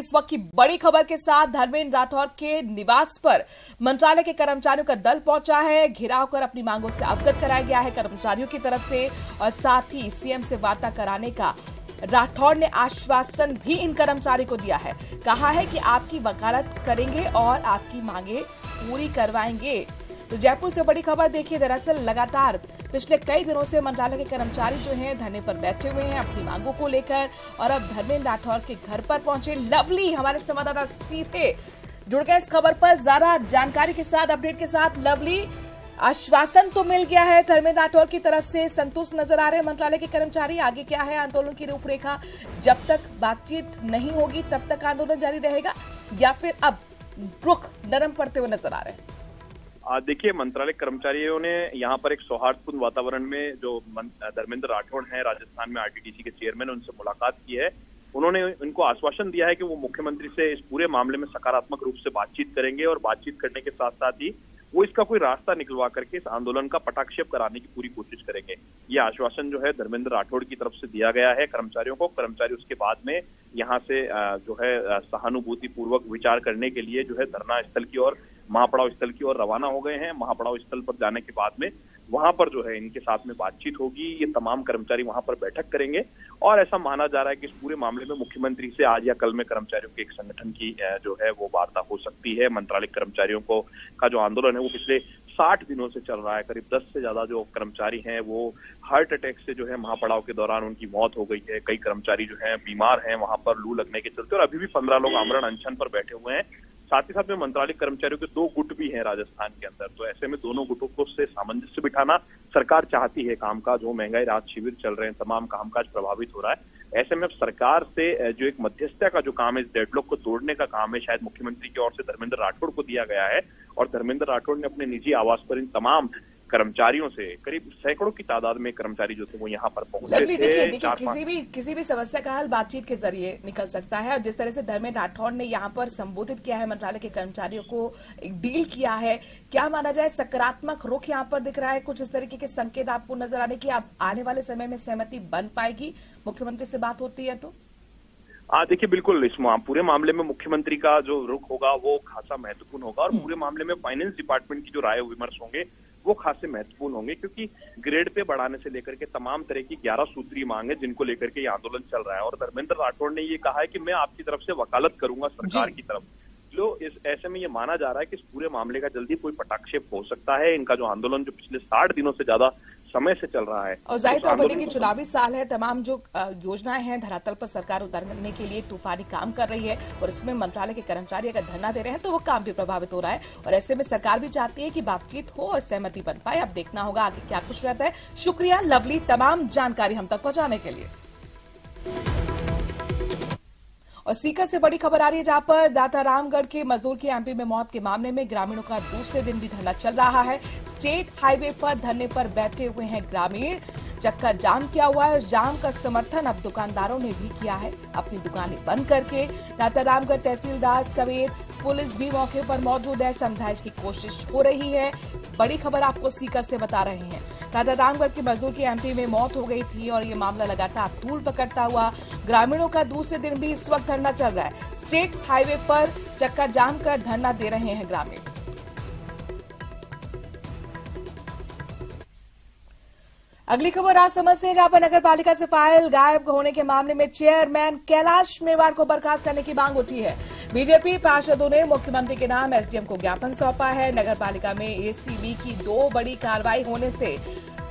इस वक्त की बड़ी खबर के साथ धर्मेंद्र राठौर के निवास पर मंत्रालय के कर्मचारियों का दल पहुंचा है। घेराव कर अपनी मांगों से अवगत कराया गया है कर्मचारियों की तरफ से, और साथ ही सीएम से वार्ता कराने का राठौर ने आश्वासन भी इन कर्मचारी को दिया है। कहा है कि आपकी वकालत करेंगे और आपकी मांगे पूरी करवाएंगे। तो जयपुर से बड़ी खबर देखिए, दरअसल लगातार पिछले कई दिनों से मंत्रालय के कर्मचारी जो हैं धरने पर बैठे हुए हैं अपनी मांगों को लेकर, और अब धर्मेंद्र राठौर के घर पर पहुंचे लवली हमारे संवाददाता सीधे जुड़ गए इस खबर पर ज्यादा जानकारी के साथ, अपडेट के साथ। लवली, आश्वासन तो मिल गया है धर्मेंद्र राठौर की तरफ से, संतुष्ट नजर आ रहे हैं मंत्रालय के कर्मचारी। आगे क्या है आंदोलन की रूपरेखा? जब तक बातचीत नहीं होगी तब तक आंदोलन जारी रहेगा या फिर अब रुख नरम पड़ते हुए नजर आ रहे हैं? देखिए, मंत्रालय कर्मचारियों ने यहाँ पर एक सौहार्दपूर्ण वातावरण में जो धर्मेंद्र राठौड़ हैं राजस्थान में आरटीडीसी के चेयरमैन, उनसे मुलाकात की है। उन्होंने उनको आश्वासन दिया है कि वो मुख्यमंत्री से इस पूरे मामले में सकारात्मक रूप से बातचीत करेंगे, और बातचीत करने के साथ साथ ही वो इसका कोई रास्ता निकलवा करके इस आंदोलन का पटाक्षेप कराने की पूरी कोशिश करेंगे। ये आश्वासन जो है धर्मेंद्र राठौड़ की तरफ से दिया गया है कर्मचारियों को। कर्मचारी उसके बाद में यहाँ से जो है सहानुभूति पूर्वक विचार करने के लिए जो है धरना स्थल की ओर, महापड़ाव स्थल की ओर रवाना हो गए हैं। महापड़ाव स्थल पर जाने के बाद में वहां पर जो है इनके साथ में बातचीत होगी। ये तमाम कर्मचारी वहां पर बैठक करेंगे, और ऐसा माना जा रहा है कि इस पूरे मामले में मुख्यमंत्री से आज या कल में कर्मचारियों के एक संगठन की जो है वो वार्ता हो सकती है। मंत्रालय कर्मचारियों को का जो आंदोलन है वो पिछले 60 दिनों से चल रहा है। करीब 10 से ज्यादा जो कर्मचारी हैं वो हार्ट अटैक से जो है महापड़ाव के दौरान उनकी मौत हो गई है। कई कर्मचारी जो है बीमार हैं वहां पर लू लगने के चलते, और अभी भी 15 लोग आमरण अनशन पर बैठे हुए हैं। साथ ही साथ में मंत्रालय कर्मचारियों के 2 गुट भी हैं राजस्थान के अंदर। तो ऐसे में दोनों गुटों को से सामंजस्य बिठाना सरकार चाहती है। कामकाज हो, महंगाई राहत शिविर चल रहे हैं, तमाम कामकाज प्रभावित हो रहा है। ऐसे में सरकार से जो एक मध्यस्थता का जो काम है, इस डेडलॉक को तोड़ने का काम है, शायद मुख्यमंत्री की ओर से धर्मेंद्र राठौड़ को दिया गया है। और धर्मेंद्र राठौड़ ने अपने निजी आवास पर इन तमाम कर्मचारियों से, करीब सैकड़ों की तादाद में कर्मचारी जो थे वो यहाँ पर पहुंचे थे। देखिए, किसी भी समस्या का हल बातचीत के जरिए निकल सकता है, और जिस तरह से धर्मेंद्र राठौड़ ने यहाँ पर संबोधित किया है मंत्रालय के कर्मचारियों को, एक डील किया है, क्या माना जाए सकारात्मक रुख यहाँ पर दिख रहा है? कुछ इस तरीके के संकेत आपको नजर आने की अब आने वाले समय में सहमति बन पाएगी मुख्यमंत्री से बात होती है तो? देखिए, बिल्कुल इस पूरे मामले में मुख्यमंत्री का जो रुख होगा वो खासा महत्वपूर्ण होगा, और पूरे मामले में फाइनेंस डिपार्टमेंट की जो राय विमर्श होंगे वो खासे महत्वपूर्ण होंगे, क्योंकि ग्रेड पे बढ़ाने से लेकर के तमाम तरह की 11 सूत्रीय मांग है जिनको लेकर के ये आंदोलन चल रहा है। और धर्मेंद्र राठौड़ ने ये कहा है कि मैं आपकी तरफ से वकालत करूंगा सरकार की तरफ। तो ऐसे में ये माना जा रहा है कि इस पूरे मामले का जल्दी कोई पटाक्षेप हो सकता है। इनका जो आंदोलन जो पिछले 60 दिनों से ज्यादा समय से चल रहा है, और जाहिर तौर पर देखिए चुनावी साल है, तमाम जो योजनाएं हैं धरातल पर सरकार उतारने के लिए तूफानी काम कर रही है, और इसमें मंत्रालय के कर्मचारी अगर धरना दे रहे हैं तो वो काम भी प्रभावित हो रहा है, और ऐसे में सरकार भी चाहती है कि बातचीत हो और सहमति बन पाए। अब देखना होगा आगे क्या कुछ रहता है। शुक्रिया लवली, तमाम जानकारी हम तक पहुंचाने के लिए। और सीकर से बड़ी खबर आ रही है, जहां पर दाता रामगढ़ के मजदूर की एमपी में मौत के मामले में ग्रामीणों का दूसरे दिन भी धरना चल रहा है। स्टेट हाईवे पर धरने पर बैठे हुए हैं ग्रामीण, चक्का जाम किया हुआ है। उस जाम का समर्थन अब दुकानदारों ने भी किया है, अपनी दुकानें बंद करके। दाता रामगढ़ तहसीलदार समेत पुलिस भी मौके पर मौजूद है, समझाइश की कोशिश हो रही है। बड़ी खबर आपको सीकर से बता रहे हैं, दाता रामगढ़ के मजदूर की एमपी में मौत हो गई थी, और ये मामला लगातार तूल पकड़ता हुआ ग्रामीणों का दूसरे दिन भी इस वक्त धरना चल रहा है। स्टेट हाईवे पर चक्का जाम कर धरना दे रहे हैं ग्रामीण। अगली खबर राजसमंद से, जहां पर नगर पालिका से फाइल गायब होने के मामले में चेयरमैन कैलाश मेवाड़ को बर्खास्त करने की मांग उठी है। बीजेपी पार्षदों ने मुख्यमंत्री के नाम एसडीएम को ज्ञापन सौंपा है। नगर पालिका में एसीबी की 2 बड़ी कार्रवाई होने से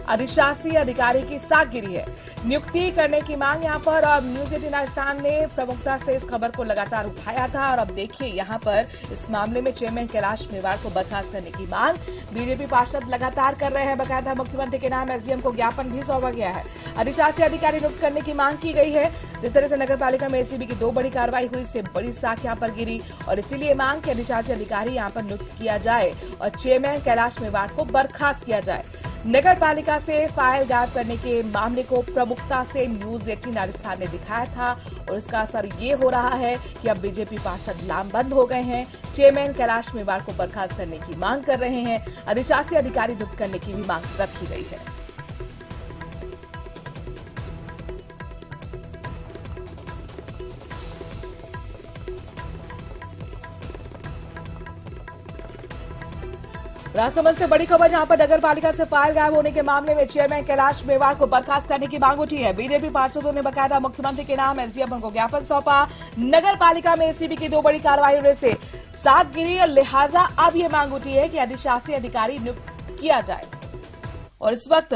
अधिशासी अधिकारी की साख गिरी है। नियुक्ति करने की मांग यहां पर, और न्यूज 18 राजस्थान ने प्रमुखता से इस खबर को लगातार उठाया था। और अब देखिए यहां पर इस मामले में चेयरमैन कैलाश मेवाड़ को बर्खास्त करने की मांग बीजेपी पार्षद लगातार कर रहे हैं। बकायदा मुख्यमंत्री के नाम एसडीएम को ज्ञापन भी सौंपा गया है। अधिशासी अधिकारी नियुक्त करने की मांग की गई है। जिस तरह से नगर पालिका में एसीबी की 2 बड़ी कार्रवाई हुई, इससे बड़ी साख यहां पर गिरी, और इसीलिए मांग के अधिशासी अधिकारी यहां पर नियुक्त किया जाए और चेयरमैन कैलाश मेवाड़ को बर्खास्त किया जाए। नगर पालिका से फाइल गायब करने के मामले को प्रमुखता से न्यूज 18 राजस्थान ने दिखाया था, और इसका असर ये हो रहा है कि अब बीजेपी पार्षद लामबंद हो गए हैं। चेयरमैन कैलाश मेवाड़ को बर्खास्त करने की मांग कर रहे हैं, अधिशासी अधिकारी नियुक्त करने की भी मांग रखी गई है। राजसमंद से बड़ी खबर, जहां पर नगर पालिका से फाइल गायब होने के मामले में चेयरमैन कैलाश मेवाड़ को बर्खास्त करने की मांग उठी है। बीजेपी पार्षदों ने बकायदा मुख्यमंत्री के नाम एसडीएम को ज्ञापन सौंपा। नगर पालिका में एसीबी की 2 बड़ी कार्रवाई होने से साथ गिरी और लिहाजा अब ये मांग उठी है कि अधिशासी अधिकारी नियुक्त किया जाए। और इस वक्त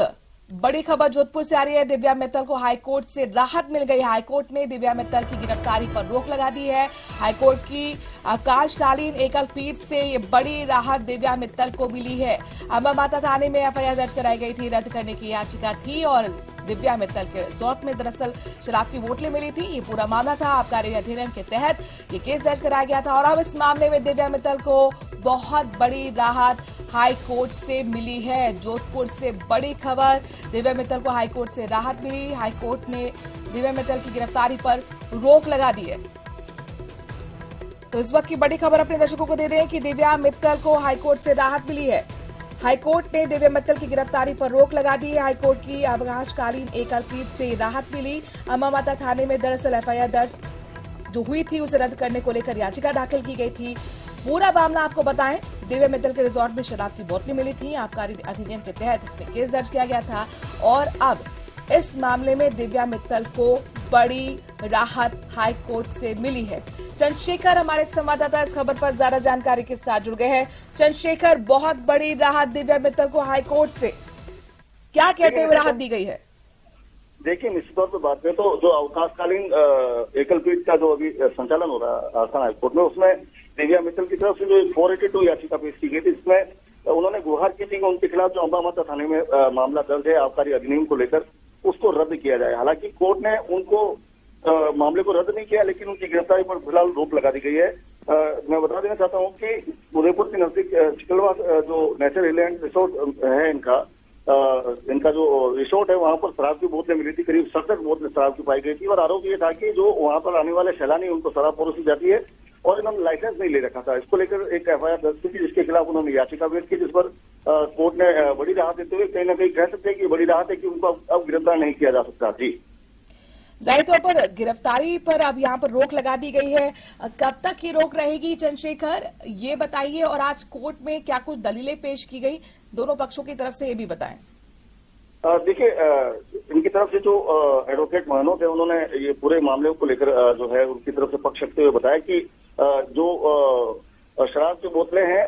बड़ी खबर जोधपुर से आ रही है। दिव्या मित्तल को हाईकोर्ट से राहत मिल गई। हाईकोर्ट ने दिव्या मित्तल की गिरफ्तारी पर रोक लगा दी है। हाईकोर्ट की अवकाशकालीन एकल पीठ से ये बड़ी राहत दिव्या मित्तल को मिली है। अम्बा माता थाने में एफआईआर दर्ज कराई गई थी, रद्द करने की याचिका थी और दिव्या मित्तल के रिसोर्ट में दरअसल शराब की बोतलें मिली थी। ये पूरा मामला था, आबकारी अधिनियम के तहत ये केस दर्ज कराया गया था। और अब इस मामले में दिव्या मित्तल को बहुत बड़ी राहत हाई कोर्ट से मिली है। जोधपुर से बड़ी खबर, दिव्या मित्तल को हाई कोर्ट से राहत मिली। हाई कोर्ट ने दिव्या मित्तल की गिरफ्तारी पर रोक लगा दी है। तो इस वक्त की बड़ी खबर अपने दर्शकों को दे दें कि दिव्या मित्तल को हाई कोर्ट से राहत मिली है। हाईकोर्ट ने दिव्या मित्तल की गिरफ्तारी पर रोक लगा दी है। हाईकोर्ट की अवकाशकालीन एकल पीठ से राहत मिली। अम्बा माता थाने में दरअसल एफआईआर दर्ज जो हुई थी उसे रद्द करने को लेकर याचिका दाखिल की गई थी। पूरा मामला आपको बताएं, दिव्या मित्तल के रिसोर्ट में शराब की बोतलें मिली थी। आबकारी अधिनियम के तहत इसमें केस दर्ज किया गया था और अब इस मामले में दिव्या मित्तल को बड़ी राहत हाई कोर्ट से मिली है। चंद्रशेखर हमारे संवाददाता इस खबर पर ज्यादा जानकारी के साथ जुड़ गए हैं। चंद्रशेखर, बहुत बड़ी राहत दिव्या मित्तल को हाई कोर्ट से, क्या कहते हुए राहत दी गई है? देखिए, निश्चित तौर पर बात करें तो जो अवकाशकालीन एकल पीठ का जो अभी संचालन हो रहा है आसाम हाईकोर्ट में, उसमें दिव्या मित्तल की तरफ से जो 482 याचिका पेश की गई थी, इसमें उन्होंने गुहार की थी कि उनके खिलाफ जो अम्बा माता थाने में मामला दर्ज है आबकारी अधिनियम को लेकर, उसको रद्द किया जाए। हालांकि कोर्ट ने उनको मामले को रद्द नहीं किया, लेकिन उनकी गिरफ्तारी पर फिलहाल रोक लगा दी गई है। मैं बता देना चाहता हूं कि उदयपुर के नजदीक चिकलवा जो नेचर आइलैंड रिसोर्ट है इनका जो रिसोर्ट है, वहां पर शराब की बोतलें मिली थी। करीब 67 बोतलें शराब की पाई गई थी और आरोप ये था कि जो वहां पर आने वाले सैलानी उनको शराब परोसी जाती है और इन्होंने लाइसेंस नहीं ले रखा था। इसको लेकर एक एफआईआर दर्ज की थी, जिसके खिलाफ उन्होंने याचिका पेश की, जिस पर कोर्ट ने बड़ी राहत देते हुए कहीं ना कहीं कह सकते हैं कि बड़ी राहत है कि उनको अब गिरफ्तार नहीं किया जा सकता। जी, जाहिर तौर पर गिरफ्तारी पर अब यहाँ पर रोक लगा दी गई है। कब तक ये रोक रहेगी चंद्रशेखर, ये बताइए। और आज कोर्ट में क्या कुछ दलीलें पेश की गई दोनों पक्षों की तरफ से, ये भी बताएं। देखिए, इनकी तरफ से जो एडवोकेट महनोत है, उन्होंने ये पूरे मामले को लेकर जो है उनकी तरफ से पक्ष रखते हुए बताया कि जो शराब की बोतलें हैं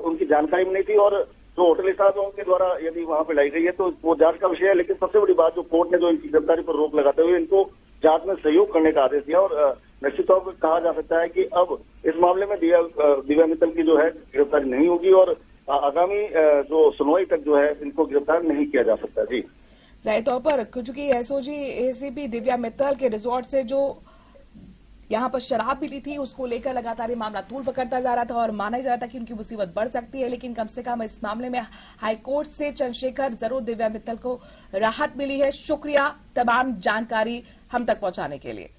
उनकी जानकारी में नहीं थी और जो होटल स्टाफ है उनके द्वारा यदि वहां पे लाई गई है तो वो जांच का विषय है। लेकिन सबसे बड़ी बात, जो कोर्ट ने जो इनकी गिरफ्तारी पर रोक लगाते हुए इनको जांच में सहयोग करने का आदेश दिया और निश्चित तौर पर कहा जा सकता है कि अब इस मामले में दिव्या मित्तल की जो है गिरफ्तारी नहीं होगी और आगामी जो सुनवाई तक जो है इनको गिरफ्तार नहीं किया जा सकता। जी, जाहिर तौर पर चूंकि एसओजी एसीपी दिव्या मित्तल के रिसोर्ट से जो यहाँ पर शराब मिली थी उसको लेकर लगातार ये मामला तूल पकड़ता जा रहा था और माना जा रहा था कि उनकी मुसीबत बढ़ सकती है, लेकिन कम से कम इस मामले में हाईकोर्ट से चंद्रशेखर जरूर दिव्या मित्तल को राहत मिली है। शुक्रिया तमाम जानकारी हम तक पहुंचाने के लिए।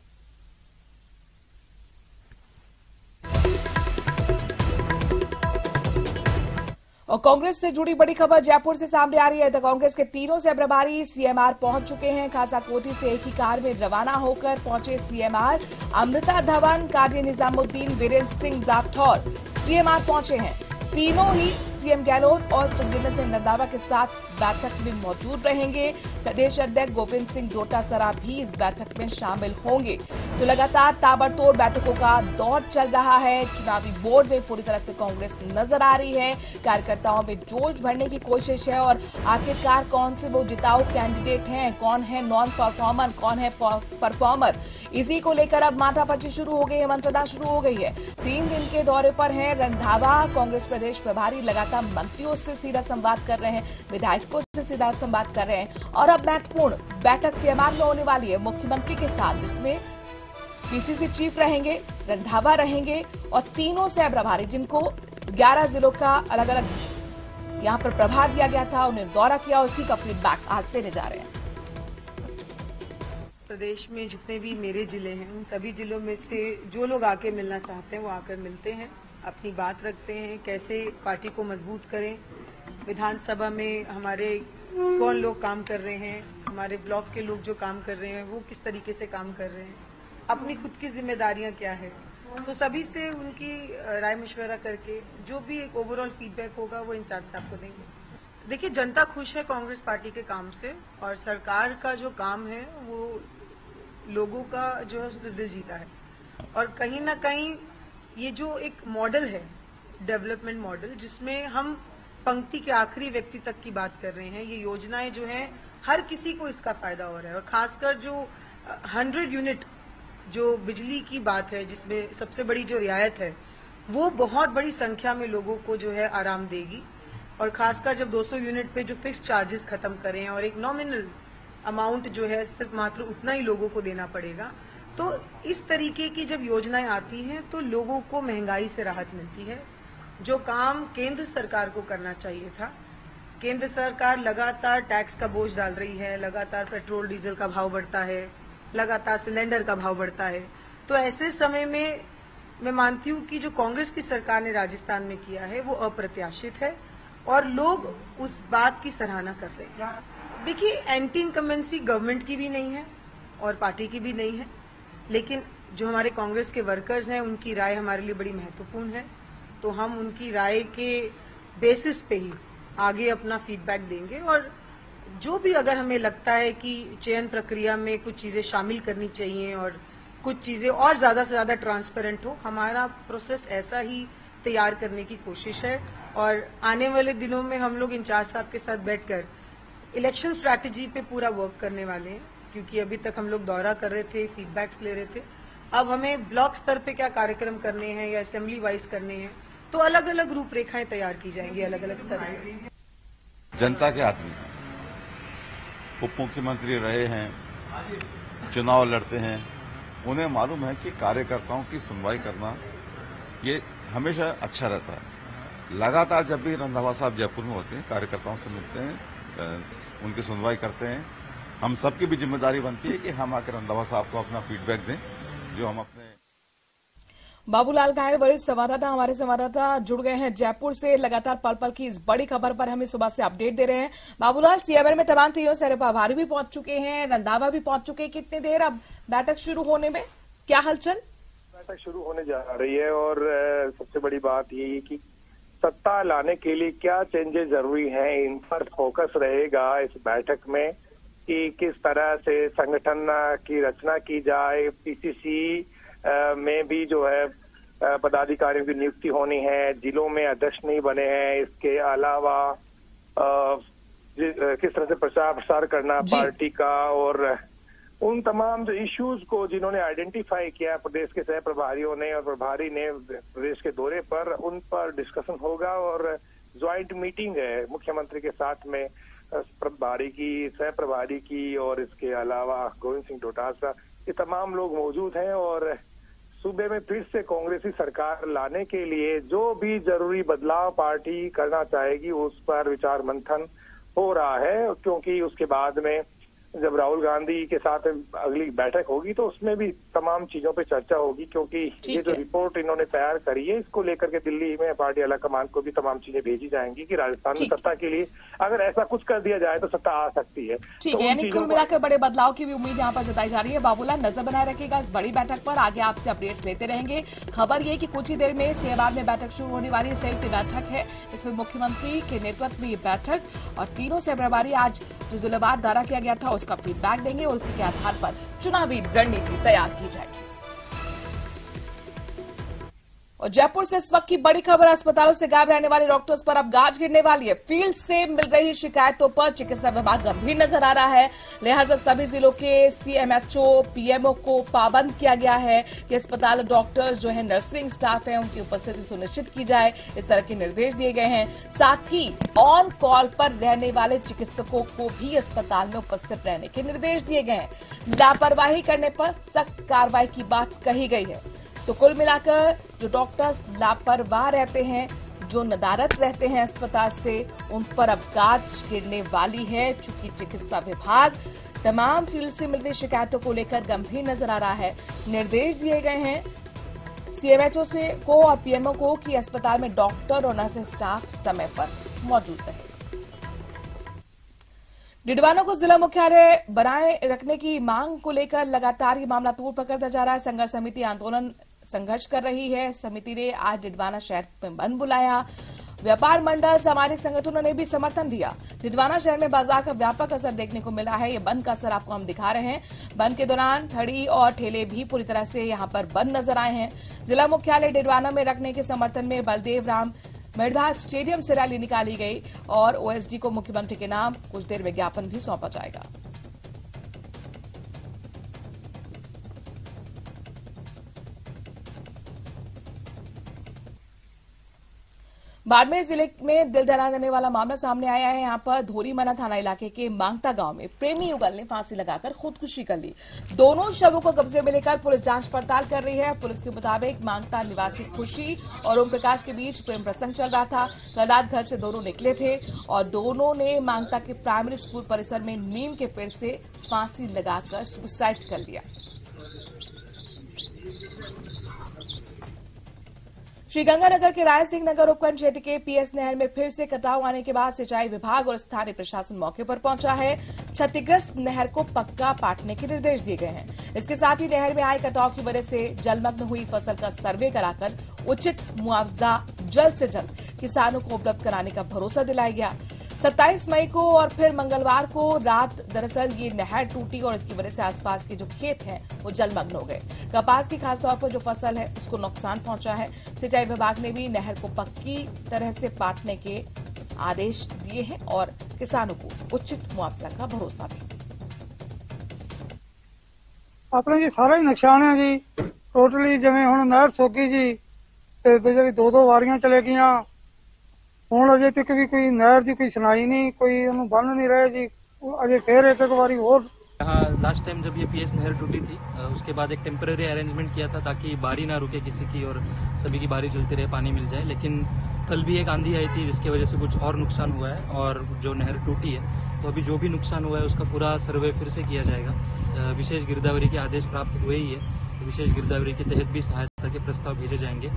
और कांग्रेस से जुड़ी बड़ी खबर जयपुर से सामने आ रही है। तो कांग्रेस के तीनों सह प्रभारी सीएमआर पहुंच चुके हैं। खासा कोठी से एक ही कार में रवाना होकर पहुंचे सीएमआर। अमृता धवन, काजी निजामुद्दीन, वीरेंद्र सिंह राठौर सीएमआर पहुंचे हैं। तीनों ही सीएम गहलोत और सुखविंदर सिंह रंधावा के साथ बैठक में मौजूद रहेंगे। प्रदेश अध्यक्ष गोविंद सिंह डोटासरा भी इस बैठक में शामिल होंगे। तो लगातार ताबड़तोड़ बैठकों का दौर चल रहा है। चुनावी बोर्ड में पूरी तरह से कांग्रेस नजर आ रही है। कार्यकर्ताओं में जोश भरने की कोशिश है और आखिरकार कौन से वो जिताऊ कैंडिडेट हैं, कौन है नॉन परफॉर्मर, कौन है परफॉर्मर, इसी को लेकर अब माथापच्ची शुरू हो गई है, मंत्रणा शुरू हो गई है। 3 दिन के दौरे पर हैं रंधावा। कांग्रेस प्रदेश प्रभारी लगातार मंत्रियों से सीधा संवाद कर रहे हैं, विधायकों से सीधा संवाद कर रहे हैं और अब महत्वपूर्ण बैठक सीएमआर में होने वाली है मुख्यमंत्री के साथ, जिसमें पीसीसी चीफ रहेंगे, रंधावा रहेंगे और तीनों सह प्रभारी जिनको 11 जिलों का अलग अलग यहां पर प्रभार दिया गया था, उन्हें दौरा किया, उसी का फीडबैक आज देने जा रहे हैं। प्रदेश में जितने भी मेरे जिले हैं उन सभी जिलों में से जो लोग आके मिलना चाहते हैं वो आकर मिलते हैं, अपनी बात रखते हैं, कैसे पार्टी को मजबूत करें, विधानसभा में हमारे कौन लोग काम कर रहे हैं, हमारे ब्लॉक के लोग जो काम कर रहे हैं वो किस तरीके से काम कर रहे हैं, अपनी खुद की जिम्मेदारियां क्या है, तो सभी से उनकी राय मशवरा करके जो भी एक ओवरऑल फीडबैक होगा वो इंचार्ज साहब को देंगे। देखिए, जनता खुश है कांग्रेस पार्टी के काम से, और सरकार का जो काम है वो लोगों का जो है दिल जीता है। और कहीं ना कहीं ये जो एक मॉडल है, डेवलपमेंट मॉडल, जिसमें हम पंक्ति के आखिरी व्यक्ति तक की बात कर रहे हैं, ये योजनाएं जो है हर किसी को इसका फायदा हो रहा है। और खासकर जो 100 यूनिट जो बिजली की बात है, जिसमें सबसे बड़ी जो रियायत है, वो बहुत बड़ी संख्या में लोगों को जो है आराम देगी। और खासकर जब 200 यूनिट पे जो फिक्स चार्जेस खत्म करें और एक नॉमिनल अमाउंट जो है सिर्फ मात्र उतना ही लोगों को देना पड़ेगा, तो इस तरीके की जब योजनाएं आती हैं तो लोगों को महंगाई से राहत मिलती है। जो काम केंद्र सरकार को करना चाहिए था, केंद्र सरकार लगातार टैक्स का बोझ डाल रही है, लगातार पेट्रोल डीजल का भाव बढ़ता है, लगातार सिलेंडर का भाव बढ़ता है। तो ऐसे समय में मैं मानती हूं कि जो कांग्रेस की सरकार ने राजस्थान में किया है वो अप्रत्याशित है और लोग उस बात की सराहना कर रहे हैं। देखिए, एंटी इनकम्बेंसी गवर्नमेंट की भी नहीं है और पार्टी की भी नहीं है, लेकिन जो हमारे कांग्रेस के वर्कर्स हैं उनकी राय हमारे लिए बड़ी महत्वपूर्ण है। तो हम उनकी राय के बेसिस पे ही आगे अपना फीडबैक देंगे, और जो भी अगर हमें लगता है कि चयन प्रक्रिया में कुछ चीजें शामिल करनी चाहिए और कुछ चीजें और ज्यादा से ज्यादा ट्रांसपेरेंट हो, हमारा प्रोसेस ऐसा ही तैयार करने की कोशिश है। और आने वाले दिनों में हम लोग इंचार्ज साहब के साथ बैठकर इलेक्शन स्ट्रैटेजी पे पूरा वर्क करने वाले हैं, क्योंकि अभी तक हम लोग दौरा कर रहे थे, फीडबैक्स ले रहे थे। अब हमें ब्लॉक स्तर पे क्या कार्यक्रम करने हैं या असेंबली वाइज करने हैं, तो अलग अलग रूपरेखाएं तैयार की जाएंगी अलग अलग स्तर पर। जनता के आदमी उप मुख्यमंत्री रहे हैं, चुनाव लड़ते हैं, उन्हें मालूम है कि कार्यकर्ताओं की सुनवाई करना ये हमेशा अच्छा रहता है। लगातार जब भी रंधावा साहब जयपुर में होते हैं, कार्यकर्ताओं से मिलते हैं, उनकी सुनवाई करते हैं। हम सबकी भी जिम्मेदारी बनती है कि हम आकर रंधावा साहब को अपना फीडबैक दें, जो हम अपने। बाबूलाल घायल वरिष्ठ संवाददाता, हमारे संवाददाता जुड़ गए हैं जयपुर से, लगातार पल पल की इस बड़ी खबर पर हमें सुबह से अपडेट दे रहे हैं। बाबूलाल, सीएमआर में तमाम तैयारियों से प्रभारी भी पहुंच चुके हैं, रंधावा भी पहुंच चुके हैं। कितनी देर अब बैठक शुरू होने में, क्या हलचल? बैठक शुरू होने जा रही है और सबसे बड़ी बात ये कि सत्ता लाने के लिए क्या चेंजेस जरूरी हैं, इन पर फोकस रहेगा इस बैठक में कि किस तरह से संगठन की रचना की जाए। पीसीसी में भी जो है पदाधिकारियों की नियुक्ति होनी है, जिलों में अध्यक्ष नहीं बने हैं। इसके अलावा किस तरह से प्रचार प्रसार करना पार्टी का, और उन तमाम जो इश्यूज को जिन्होंने आइडेंटिफाई किया प्रदेश के सह प्रभारियों ने और प्रभारी ने प्रदेश के दौरे पर, उन पर डिस्कशन होगा। और ज्वाइंट मीटिंग है मुख्यमंत्री के साथ में प्रभारी की, सह प्रभारी की, और इसके अलावा गोविंद सिंह डोटासरा, ये तमाम लोग मौजूद हैं। और सूबे में फिर से कांग्रेसी सरकार लाने के लिए जो भी जरूरी बदलाव पार्टी करना चाहेगी उस पर विचार मंथन हो रहा है, क्योंकि उसके बाद में जब राहुल गांधी के साथ अगली बैठक होगी तो उसमें भी तमाम चीजों पे चर्चा होगी, क्योंकि ये जो रिपोर्ट इन्होंने तैयार करी है इसको लेकर के दिल्ली में पार्टी आला कमान को भी तमाम चीजें भेजी जाएंगी कि राजस्थान में सत्ता के लिए अगर ऐसा कुछ कर दिया जाए तो सत्ता आ सकती है। ठीक है, यानी कुल मिलाकर बड़े बदलाव की भी उम्मीद यहाँ पर जताई जा रही है। बाबूलाल, नजर बनाए रखिएगा इस बड़ी बैठक पर, आगे आपसे अपडेट्स लेते रहेंगे। खबर ये कि कुछ ही देर में सीएमआर में बैठक शुरू होने वाली संयुक्त बैठक है, इसमें मुख्यमंत्री के नेतृत्व में ये बैठक और तीनों सह प्रभारी आज जो जिलेवार दौरा किया गया था उसका फीडबैक देंगे और उसी के आधार पर चुनावी रणनीति तैयार की जाएगी। और जयपुर से इस वक्त की बड़ी खबर, अस्पतालों से गायब रहने वाले डॉक्टर्स पर अब गाज गिरने वाली है। फील्ड से मिल रही शिकायतों पर चिकित्सा विभाग गंभीर नजर आ रहा है, लिहाजा सभी जिलों के सीएमएचओ, पीएमओ को पाबंद किया गया है कि अस्पताल डॉक्टर्स जो है, नर्सिंग स्टाफ है, उनकी उपस्थिति सुनिश्चित की जाए, इस तरह के निर्देश दिए गए हैं। साथ ही ऑन कॉल पर रहने वाले चिकित्सकों को भी अस्पताल में उपस्थित रहने के निर्देश दिए गए हैं। लापरवाही करने पर सख्त कार्रवाई की बात कही गई है। तो कुल मिलाकर जो डॉक्टर्स लापरवाह रहते हैं, जो नदारत रहते हैं अस्पताल से, उन पर अब गाज गिरने वाली है। चूंकि चिकित्सा विभाग तमाम फील्ड से मिल रही शिकायतों को लेकर गंभीर नजर आ रहा है, निर्देश दिए गए हैं सीएमएचओ को और पीएमओ को कि अस्पताल में डॉक्टर और नर्सिंग स्टाफ समय पर मौजूद रहे। डिडवाना को जिला मुख्यालय बनाए रखने की मांग को लेकर लगातार ये मामला तूल पकड़ता जा रहा है। संघर्ष समिति आंदोलन संघर्ष कर रही है। समिति ने आज डिडवाना शहर में बंद बुलाया। व्यापार मंडल, सामाजिक संगठनों ने भी समर्थन दिया। डिडवाना शहर में बाजार का व्यापक असर देखने को मिला है। ये बंद का असर आपको हम दिखा रहे हैं। बंद के दौरान ठड़ी और ठेले भी पूरी तरह से यहां पर बंद नजर आए हैं। जिला मुख्यालय डिडवाना में रखने के समर्थन में बलदेव राम मेड़धा स्टेडियम से रैली निकाली गई और ओएसडी को मुख्यमंत्री के नाम कुछ देर में ज्ञापन भी सौंपा जाएगा। बाड़मेर जिले में दिल दहला देने वाला मामला सामने आया है। यहां पर धोरीमना थाना इलाके के मांगता गांव में प्रेमी युगल ने फांसी लगाकर खुदकुशी कर ली। दोनों शवों को कब्जे में लेकर पुलिस जांच पड़ताल कर रही है। पुलिस के मुताबिक मांगता निवासी खुशी और ओम प्रकाश के बीच प्रेम प्रसंग चल रहा था। कल रात घर से दोनों निकले थे और दोनों ने मांगता के प्राइमरी स्कूल परिसर में नीम के पेड़ से फांसी लगाकर सुसाइड कर लिया। श्रीगंगानगर के राय सिंह नगर उपखंड क्षेत्र के पीएस नहर में फिर से कटाव आने के बाद सिंचाई विभाग और स्थानीय प्रशासन मौके पर पहुंचा है। क्षतिग्रस्त नहर को पक्का पाटने के निर्देश दिए गए हैं। इसके साथ ही नहर में आए कटाव की वजह से जलमग्न हुई फसल का सर्वे कराकर उचित मुआवजा जल्द से जल्द किसानों को उपलब्ध कराने का भरोसा दिलाया गया। 27 मई को और फिर मंगलवार को रात दरअसल ये नहर टूटी और इसकी वजह से आसपास के जो खेत हैं वो जलमग्न हो गए। कपास की खासतौर पर जो फसल है उसको नुकसान पहुंचा है। सिंचाई विभाग ने भी नहर को पक्की तरह से पाटने के आदेश दिए हैं और किसानों को उचित मुआवजा का भरोसा भी। अपने जी सारा ही नुकसान है जी। टोटली जिवें हुण नहर सोगी जी ते दो वारियां चले गईयां। ਹੁਣ अजे तक भी कोई नहर की कोई सुनाई नहीं, कोई उन्होंने बन नहीं रहे जी। अजे फिर एक बारी और यहाँ लास्ट टाइम जब ये पीएस नहर टूटी थी उसके बाद एक टेम्पररी अरेंजमेंट किया था ताकि बारी ना रुके किसी की और सभी की बारी चलती रहे, पानी मिल जाए। लेकिन कल भी एक आंधी आई थी जिसकी वजह से कुछ और नुकसान हुआ है और जो नहर टूटी है तो अभी जो भी नुकसान हुआ है उसका पूरा सर्वे फिर से किया जाएगा। विशेष गिरदावरी के आदेश प्राप्त हुए ही है तो विशेष गिरदावरी के तहत भी सहायता के प्रस्ताव भेजे जाएंगे।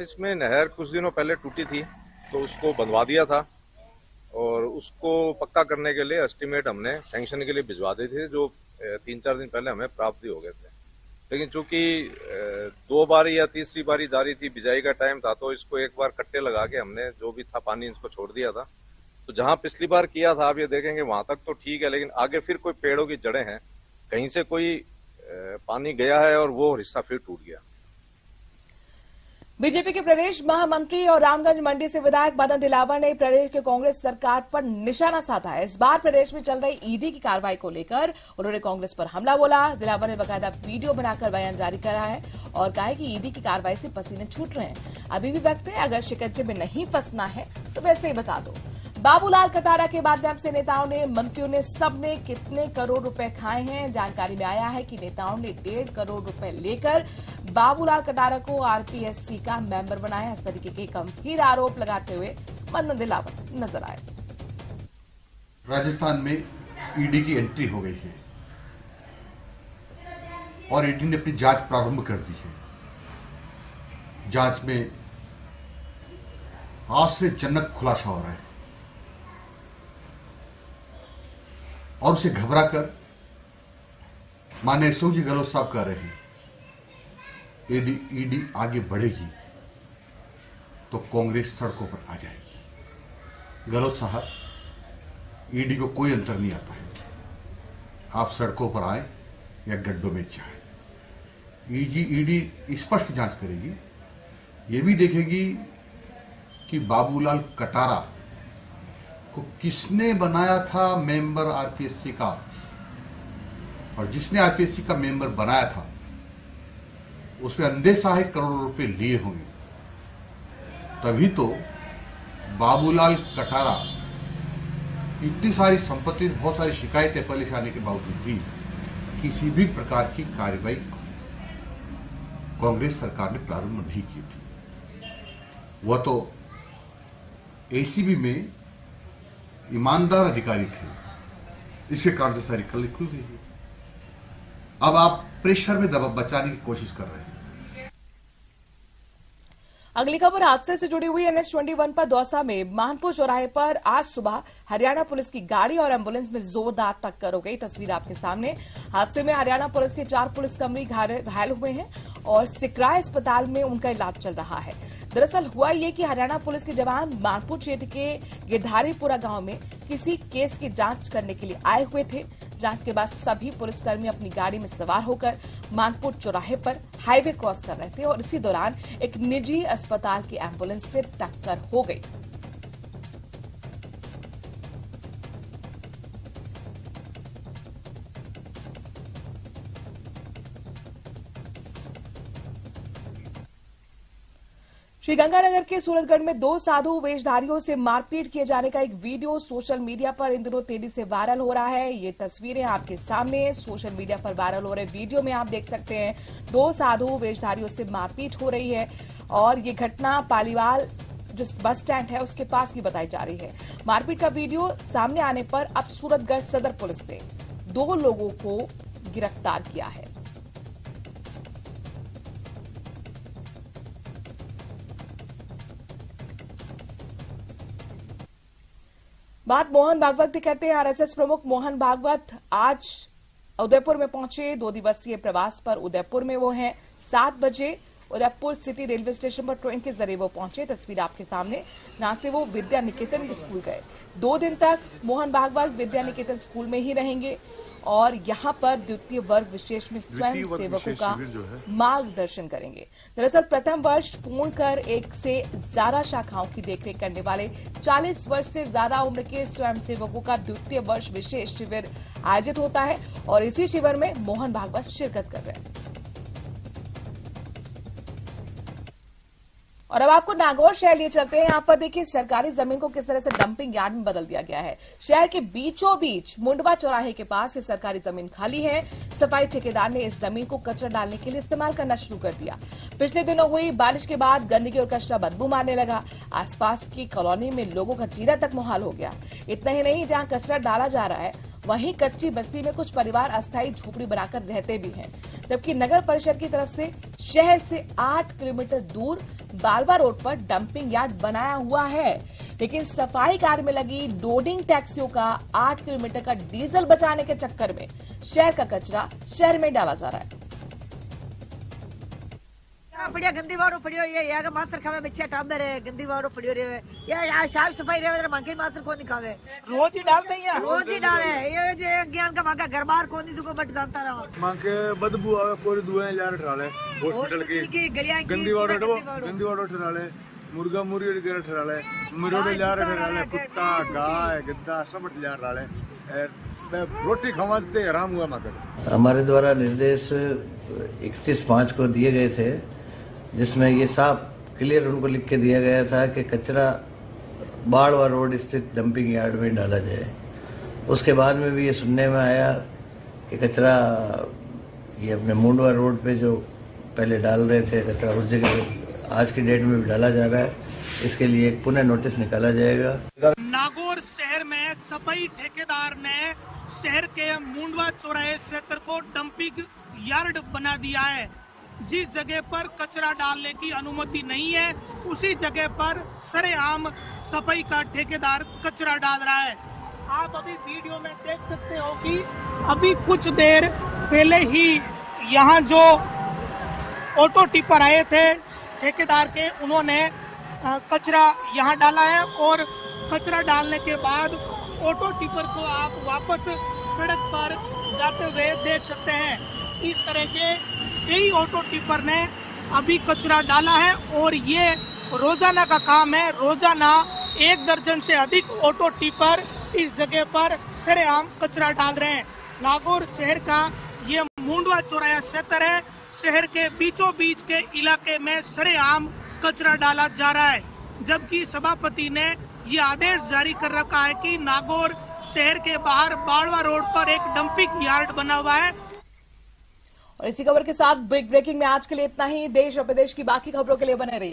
इसमें नहर कुछ दिनों पहले टूटी थी तो उसको बनवा दिया था और उसको पक्का करने के लिए एस्टीमेट हमने सैंक्शन के लिए भिजवा दिए थे जो 3-4 दिन पहले हमें प्राप्त हो गए थे। लेकिन चूंकि 2 बारी या तीसरी बारी जारी थी, बिजाई का टाइम था, तो इसको एक बार कट्टे लगा के हमने जो भी था पानी इसको छोड़ दिया था। तो जहां पिछली बार किया था आप ये देखेंगे वहां तक तो ठीक है, लेकिन आगे फिर कोई पेड़ों की जड़ें हैं, कहीं से कोई पानी गया है और वो हिस्सा फिर टूट गया। बीजेपी के प्रदेश महामंत्री और रामगंज मंडी से विधायक मदन दिलावर ने प्रदेश के कांग्रेस सरकार पर निशाना साधा है। इस बार प्रदेश में चल रही ईडी की कार्रवाई को लेकर उन्होंने कांग्रेस पर हमला बोला। दिलावर ने बाकायदा वीडियो बनाकर बयान जारी करा है और कहा है कि ईडी की कार्रवाई से पसीने छूट रहे हैं। अभी भी वक्त है, अगर शिकंजे में नहीं फंसना है तो वैसे ही बता दो। बाबूलाल कटारा के माध्यम से नेताओं ने, मंत्रियों ने सबने कितने करोड़ रुपए खाए हैं। जानकारी में आया है कि नेताओं ने 1.5 करोड़ रुपए लेकर बाबूलाल कटारा को आरपीएससी का मेंबर बनाया। इस तरीके के गंभीर आरोप लगाते हुए मदन दिलावर नजर आए। राजस्थान में ईडी की एंट्री हो गई है और ईडी ने अपनी जांच प्रारंभ कर दी है। जांच में आश्चर्यजनक खुलासा हो रहा है और उसे घबराकर माननीय सूजी गहलोत साहब कह रहे हैं यदि ईडी आगे बढ़ेगी तो कांग्रेस सड़कों पर आ जाएगी। गहलोत साहब, ईडी को कोई अंतर नहीं आता है, आप सड़कों पर आए या गड्ढों में जाए। ईडी स्पष्ट जांच करेगी, ये भी देखेगी कि बाबूलाल कटारा को किसने बनाया था मेंबर आरपीएससी का, और जिसने आरपीएससी का मेंबर बनाया था उसमें अंदेशा है करोड़ों रुपए लिए होंगे। तभी तो बाबूलाल कटारा इतनी सारी संपत्ति, बहुत सारी शिकायतें पहले से आने के बावजूद भी किसी भी प्रकार की कार्रवाई कांग्रेस सरकार ने प्रारंभ नहीं की थी। वह तो एसीबी में ईमानदार अधिकारी थे, इसके कारण से सारी कल खुल गई है। अब आप प्रेशर में दबाव बचाने की कोशिश कर रहे हैं। अगली खबर हादसे से जुड़ी हुई NH21 पर दौसा में मानपुर चौराहे पर आज सुबह हरियाणा पुलिस की गाड़ी और एम्बुलेंस में जोरदार टक्कर हो गई। तस्वीर आपके सामने। हादसे में हरियाणा पुलिस के 4 पुलिसकर्मी घायल हुए हैं और सिकराय अस्पताल में उनका इलाज चल रहा है। दरअसल हुआ ये कि हरियाणा पुलिस के जवान मानपुर क्षेत्र के गिरधारीपुरा गांव में किसी केस की जांच करने के लिए आए हुए थे। जांच के बाद सभी पुलिसकर्मी अपनी गाड़ी में सवार होकर मानपुर चौराहे पर हाईवे क्रॉस कर रहे थे और इसी दौरान एक निजी अस्पताल की एम्बुलेंस से टक्कर हो गई। श्रीगंगानगर के सूरतगढ़ में 2 साधु वेशधारियों से मारपीट किए जाने का एक वीडियो सोशल मीडिया पर इन दिनों तेजी से वायरल हो रहा है। ये तस्वीरें आपके सामने सोशल मीडिया पर वायरल हो रहे वीडियो में आप देख सकते हैं 2 साधु वेशधारियों से मारपीट हो रही है और ये घटना पालीवाल जो बस स्टैंड है उसके पास की बताई जा रही है। मारपीट का वीडियो सामने आने पर अब सूरतगढ़ सदर पुलिस ने 2 लोगों को गिरफ्तार किया है। बात मोहन भागवत की करते हैं। आरएसएस प्रमुख मोहन भागवत आज उदयपुर में पहुंचे। 2 दिवसीय प्रवास पर उदयपुर में वो हैं। 7 बजे उदयपुर सिटी रेलवे स्टेशन पर ट्रेन के जरिए वो पहुंचे। तस्वीर आपके सामने। यहां से वो विद्या निकेतन के स्कूल गए। 2 दिन तक मोहन भागवत विद्या निकेतन स्कूल में ही रहेंगे और यहां पर द्वितीय वर्ग विशेष में स्वयं सेवकों का मार्गदर्शन करेंगे। दरअसल प्रथम वर्ष पूर्ण कर 1 से ज्यादा शाखाओं की देखरेख करने वाले 40 वर्ष से ज्यादा उम्र के स्वयं सेवकों का द्वितीय वर्ष विशेष शिविर आयोजित होता है और इसी शिविर में मोहन भागवत शिरकत कर रहे हैं। और अब आपको नागौर शहर लिए चलते हैं। यहाँ पर देखिए सरकारी जमीन को किस तरह से डंपिंग यार्ड में बदल दिया गया है। शहर के बीचों बीच मुंडवा चौराहे के पास ये सरकारी जमीन खाली है। सफाई ठेकेदार ने इस जमीन को कचरा डालने के लिए इस्तेमाल करना शुरू कर दिया। पिछले दिनों हुई बारिश के बाद गंदगी और कचरा बदबू मारने लगा। आसपास की कॉलोनी में लोगों का जीना तक मुहाल हो गया। इतना ही नहीं, जहाँ कचरा डाला जा रहा है वहीं कच्ची बस्ती में कुछ परिवार अस्थायी झोपड़ी बनाकर रहते भी हैं। जबकि नगर परिषद की तरफ से शहर से 8 किलोमीटर दूर बालवा रोड पर डंपिंग यार्ड बनाया हुआ है, लेकिन सफाई कार्य में लगी लोडिंग टैक्सियों का 8 किलोमीटर का डीजल बचाने के चक्कर में शहर का कचरा शहर में डाला जा रहा है। पड़िया गंदी वाड़ो पड़ियो ये या मास्टर खावे बच्चा टाबर है गंदी वाड़ो पड़ियो रे या साफ सफाई रे मांगे मास्टर को नहीं खावे रोज ही डालते हैं रोज ही डाले ये जे ज्ञान का मांगा घर बार को नहीं सुको बट जानता रहो मांगे बदबू आवे पूरी दुआएं यार ठराले हॉस्पिटल की गलियां की गंदी वाड़ो ठराले मुर्गा मुर्गी वगैरह ठराले मुरोड़े यार ठराले कुत्ता गाय गद्दा सब यार ठराले रोटी खवाते आराम हुआ मगर हमारे द्वारा निर्देश 31/5 को दिए गए थे, जिसमें ये साफ क्लियर उनको लिख के दिया गया था कि कचरा बाड़वा रोड स्थित डंपिंग यार्ड में डाला जाए। उसके बाद में भी ये सुनने में आया कि कचरा ये अपने मुंडवा रोड पे जो पहले डाल रहे थे कचरा उस जगह आज की डेट में भी डाला जा रहा है। इसके लिए एक पुनः नोटिस निकाला जाएगा। नागौर शहर में सफाई ठेकेदार ने शहर के मुंडवा चौराहे क्षेत्र को डंपिंग यार्ड बना दिया है। जिस जगह पर कचरा डालने की अनुमति नहीं है उसी जगह पर सरेआम सफाई का ठेकेदार कचरा डाल रहा है। आप अभी वीडियो में देख सकते हो कि अभी कुछ देर पहले ही यहाँ जो ऑटो टिपर आए थे ठेकेदार के, उन्होंने कचरा यहाँ डाला है और कचरा डालने के बाद ऑटो टिपर को आप वापस सड़क पर जाते हुए देख सकते हैं। इस तरह के कई ऑटो टिपर ने अभी कचरा डाला है और ये रोजाना का काम है। रोजाना 1 दर्जन से अधिक ऑटो टिपर इस जगह पर सरेआम कचरा डाल रहे हैं। नागौर शहर का ये मुंडवा चौराहा क्षेत्र है। शहर के बीचों बीच के इलाके में सरेआम कचरा डाला जा रहा है, जबकि सभापति ने ये आदेश जारी कर रखा है कि नागौर शहर के बाहर बाड़वा रोड पर एक डंपिंग यार्ड बना हुआ है। और इसी खबर के साथ ब्रेकिंग में आज के लिए इतना ही। देश और प्रदेश की बाकी खबरों के लिए बने रहिए।